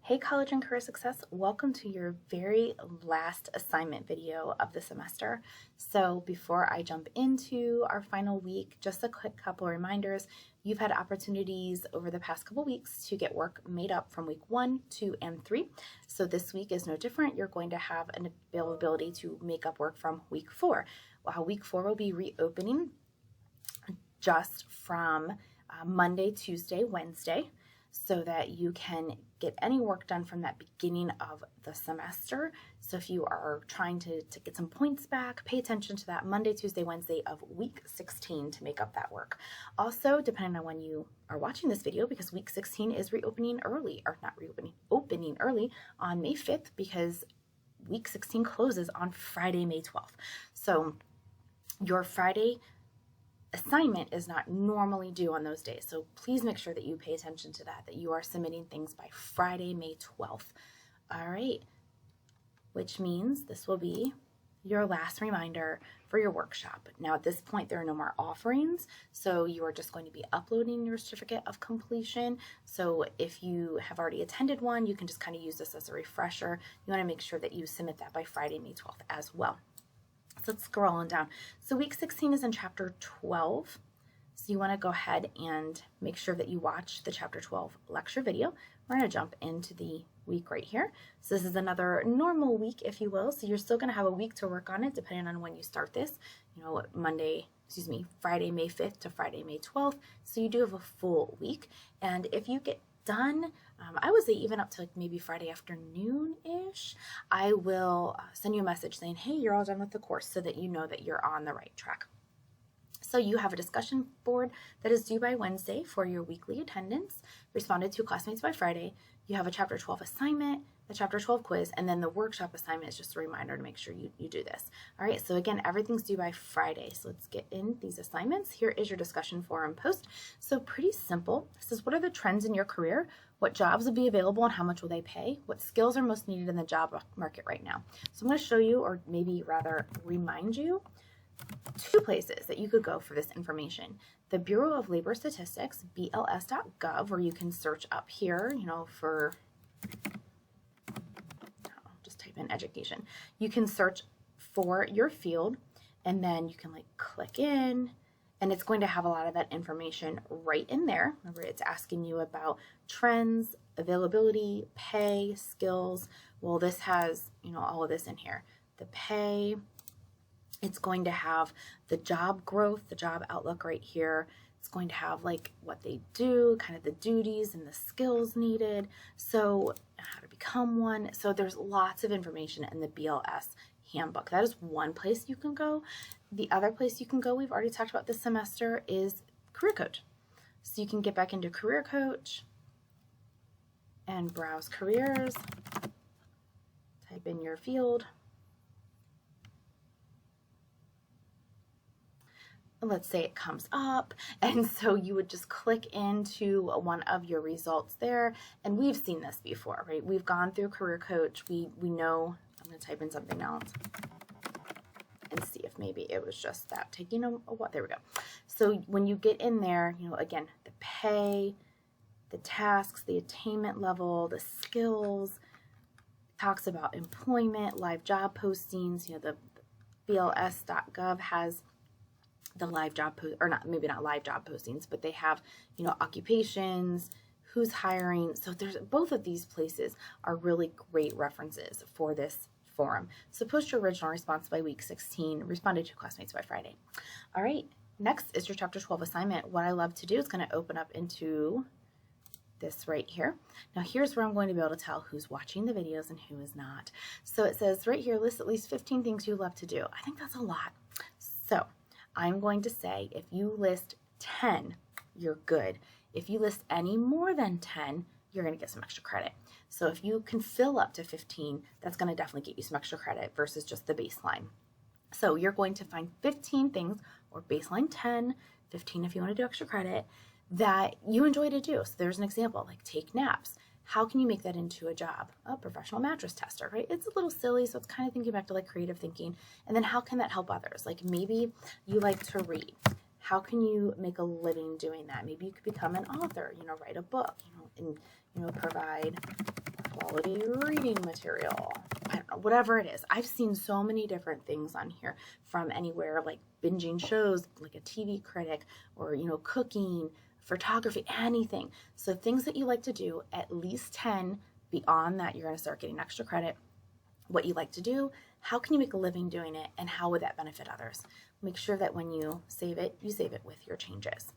Hey College and Career Success, welcome to your very last assignment video of the semester. So before I jump into our final week, just a quick couple reminders. You've had opportunities over the past couple weeks to get work made up from week 1, 2, and 3. So this week is no different. You're going to have an availability to make up work from week 4. Well, week 4 will be reopening just from Monday, Tuesday, Wednesday, so that you can get any work done from that beginning of the semester. So if you are trying to get some points back, pay attention to that Monday, Tuesday, Wednesday of week 16 to make up that work. Also, depending on when you are watching this video, because week 16 is reopening early, or not reopening, opening early on May 5th, because week 16 closes on Friday, May 12th. So your Friday assignment is not normally due on those days. So please make sure that you pay attention to that you are submitting things by Friday, May 12th. All right, which means this will be your last reminder for your workshop. Now at this point, there are no more offerings, so you are just going to be uploading your certificate of completion. So if you have already attended one, you can just kind of use this as a refresher. You want to make sure that you submit that by Friday, May 12th as well. So let's scroll on down. So week 16 is in chapter 12. So you want to go ahead and make sure that you watch the chapter 12 lecture video. We're going to jump into the week right here. So this is another normal week, if you will. So you're still going to have a week to work on it, depending on when you start this. You know, Friday, May 5th to Friday, May 12th. So you do have a full week. And if you get done, I would say even up to like maybe Friday afternoon-ish, I will send you a message saying, hey, you're all done with the course, so that you know that you're on the right track. So you have a discussion board that is due by Wednesday for your weekly attendance, responded to classmates by Friday. You have a chapter 12 assignment, the chapter 12 quiz, and then the workshop assignment is just a reminder to make sure you do this. All right, so again, everything's due by Friday. So let's get in these assignments. Here is your discussion forum post. So pretty simple. It says, what are the trends in your career? What jobs will be available and how much will they pay? What skills are most needed in the job market right now? So I'm going to show you, or maybe rather remind you, 2 places that you could go for this information. The Bureau of Labor Statistics, BLS.gov, where you can search up here, for, just type in education. You can search for your field, and then you can click in, and it's going to have a lot of that information right in there. Remember, it's asking you about trends, availability, pay, skills. Well, this has, all of this in here. The pay, it's going to have the job growth, the job outlook right here. It's going to have what they do, kind of the duties and the skills needed. So how to become one. So there's lots of information in the BLS handbook. That is one place you can go. The other place you can go, we've already talked about this semester, is Career Coach. So you can get back into Career Coach and browse careers, type in your field. Let's say it comes up, and so you would just click into one of your results there, and we've seen this before, right? We've gone through Career Coach. We know. I'm going to type in something else and see if maybe it was just that taking a what. There we go. So when you get in there, again, the pay, the tasks, the attainment level, the skills, talks about employment, live job postings. The BLS.gov has the live job maybe not live job postings, but they have, occupations, who's hiring. So there's both of these places are really great references for this forum. So post your original response by week 16, responded to classmates by Friday. All right, next is your chapter 12 assignment. What I love to do is going to open up into this right here. Now here's where I'm going to be able to tell who's watching the videos and who is not. So it says right here, list at least 15 things you love to do. I think that's a lot. So I'm going to say if you list 10, you're good. If you list any more than 10, you're going to get some extra credit. So if you can fill up to 15, that's going to definitely get you some extra credit versus just the baseline. So you're going to find 15 things, or baseline 10, 15 if you want to do extra credit, that you enjoy to do. So there's an example, like take naps. How can you make that into a job? A professional mattress tester, right? It's a little silly, so it's kind of thinking back to creative thinking. And then how can that help others? Maybe you like to read. How can you make a living doing that? Maybe you could become an author, write a book, and provide quality reading material. I don't know, whatever it is. I've seen so many different things on here, from anywhere like binging shows, like a TV critic, or, cooking, photography, anything. So things that you like to do, at least 10. Beyond that, you're going to start getting extra credit. What you like to do, how can you make a living doing it, and how would that benefit others? Make sure that when you save it with your changes.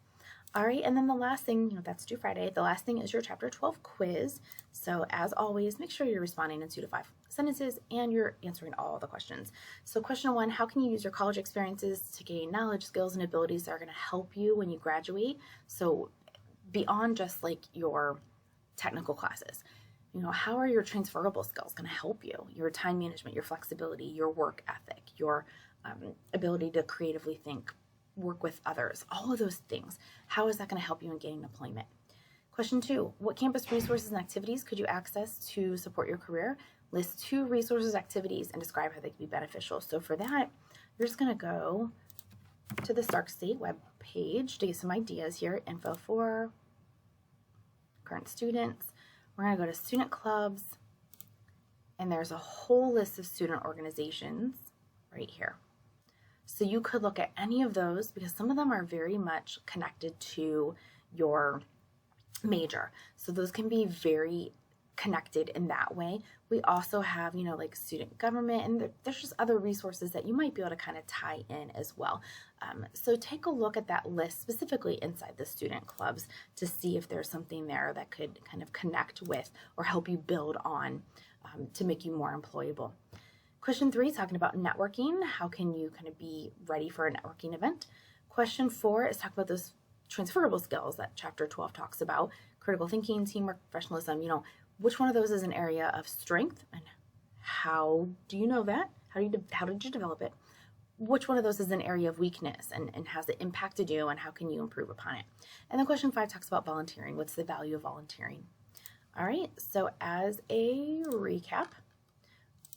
All right, and then the last thing, that's due Friday. The last thing is your Chapter 12 quiz. So as always, make sure you're responding in 2 to 5 sentences and you're answering all the questions. So question 1, how can you use your college experiences to gain knowledge, skills, and abilities that are going to help you when you graduate? So beyond just like your technical classes, how are your transferable skills going to help you? Your time management, your flexibility, your work ethic, your ability to creatively think, work with others, all of those things. How is that going to help you in gaining employment? Question 2, what campus resources and activities could you access to support your career? List 2 resources, activities, and describe how they can be beneficial. So for that, you're just going to go to the Stark State web page to get some ideas here. Info for current students. We're going to go to student clubs, and there's a whole list of student organizations right here. So you could look at any of those because some of them are very much connected to your major. So those can be very connected in that way. We also have, like student government, and there's just other resources that you might be able to kind of tie in as well. So take a look at that list specifically inside the student clubs to see if there's something there that could kind of connect with or help you build on to make you more employable. Question 3, talking about networking. How can you kind of be ready for a networking event? Question 4 is talk about those transferable skills that Chapter 12 talks about. Critical thinking, teamwork, professionalism. Which one of those is an area of strength, and how do you know that? How did you develop it? Which one of those is an area of weakness, and has it impacted you, and how can you improve upon it? And then question 5 talks about volunteering. What's the value of volunteering? All right, so as a recap,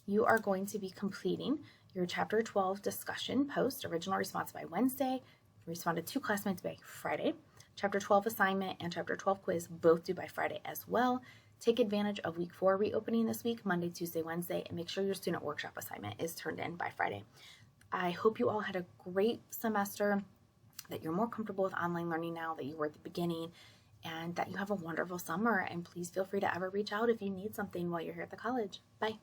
you are going to be completing your Chapter 12 discussion post, original response by Wednesday, respond to 2 classmates by Friday, Chapter 12 assignment and Chapter 12 quiz, both due by Friday as well. Take advantage of week 4 reopening this week, Monday, Tuesday, Wednesday, and make sure your student workshop assignment is turned in by Friday. I hope you all had a great semester, that you're more comfortable with online learning now that you were at the beginning, and that you have a wonderful summer. And please feel free to ever reach out if you need something while you're here at the college. Bye.